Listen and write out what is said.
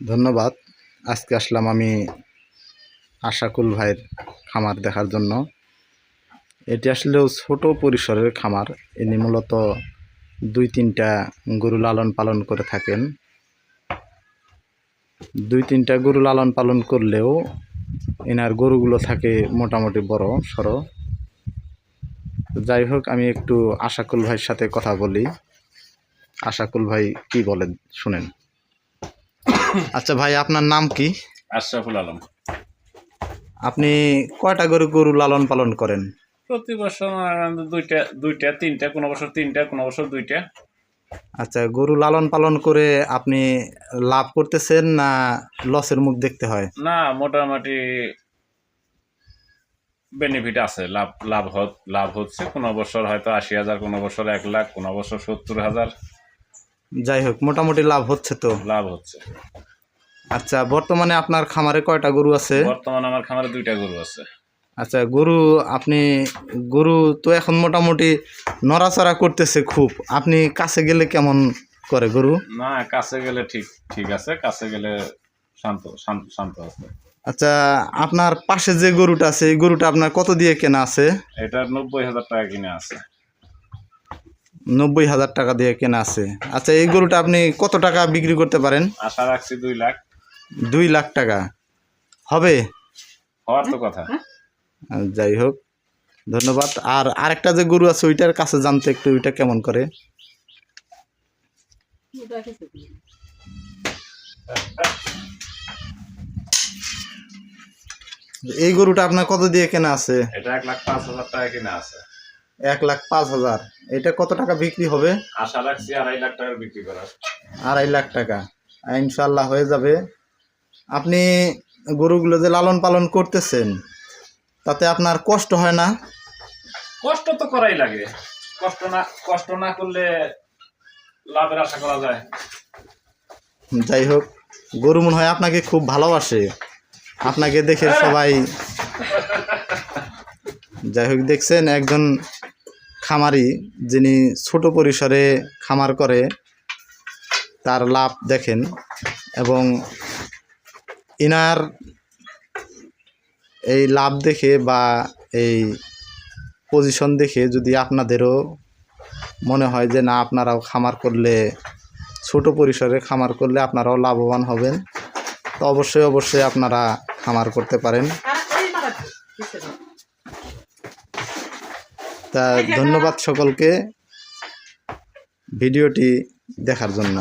ধন্যবাদ। আজকে আসলাম আমি আশাকুল ভাইয়ের খামার দেখার জন্য। এটি আসলেও ছোট পরিসরের খামার। ইনি মূলত 2-3টা গরু লালন পালন করে থাকেন। 2-3টা গরু লালন পালন করলেও এনার গরুগুলো থাকে মোটামুটি বড় সড়ো। যাই হোক, আমি একটু আশাকুল ভাইয়ের সাথে কথা বলি। আশাকুল ভাই কি বলেন শুনেন। আচ্ছা ভাই, আপনার নাম কি? আশরাফুল আলম। আপনি কয়টা গরু লালন পালন করেন? প্রতি বছর দুইটা তিনটা, কোনো বছর তিনটা, কোনো বছর দুইটা। আচ্ছা, গরু লালন পালন করে আপনি লাভ করতেছেন না লসের মুখ দেখতে হয়? না, মোটামুটি বেনিফিট আছে, লাভ হচ্ছে। কোনো বছর হয়তো 80,000, কোনো বছর 1 লাখ, কোনো বছর 70,000। যাই হোক, মোটামুটি লাভ হচ্ছে তো? লাভ হচ্ছে। আচ্ছা, বর্তমানে আপনার খামারে কয়টা গরু আছে? বর্তমানে আমার খামারে 2টা গরু আছে। আচ্ছা, গরু তো এখন মোটামুটি নড়াচড়া করতেছে খুব। আপনি কাছে গেলে কেমন করে গরু? না, কাছে গেলে ঠিক আছে, কাছে গেলে শান্ত আছে। আচ্ছা, আপনার পাশে যে গরুটা আছে এই গরুটা আপনার কত দিয়ে কেনা আছে? এটা 90,000 টাকা কিনে আছে। 90,000 টাকা দিয়ে কেনা আছে। আচ্ছা, এই গরুটা আপনি কত টাকা বিক্রি করতে পারেন? আশা রাখছি 2 লাখ। 2 লাখ টাকা হবে? হওয়ার তো কথা। যাই হোক, ধন্যবাদ। আর আরেকটা যে গরু আছে ওইটার কাছে জানতে একটু, ওইটা কেমন করে? এই গরুটা আপনার কত দিয়ে কেনা আছে? এটা 1,05,000 টাকা কিনে আছে। 1,05,000। এটা কত টাকা বিক্রি হবে? আশা রাখছি 2.5 লাখ টাকা বিক্রি করার। 2.5 লাখ টাকা ইনশাল্লাহ হয়ে যাবে। আপনি গরুগুলো যে লালন পালন করতেছেন তাতে আপনার কষ্ট হয় না? কষ্ট তো করাই লাগে। কষ্ট না করলে লাভের আশা করা যায়? যাই হোক, গরু মনে হয় আপনাকে খুব ভালোবাসে, আপনাকে দেখে সবাই। যাই হোক, দেখছেন একজন খামারি যিনি ছোট পরিসরে খামার করে তার লাভ দেখেন। এবং ইনার এই লাভ দেখে বা এই পজিশন দেখে যদি আপনাদেরও মনে হয় যে না, আপনারাও খামার করলে, ছোট পরিসরে খামার করলে আপনারাও লাভবান হবেন, তো অবশ্যই আপনারা খামার করতে পারেন। তা ধন্যবাদ সকলকে ভিডিওটি দেখার জন্য।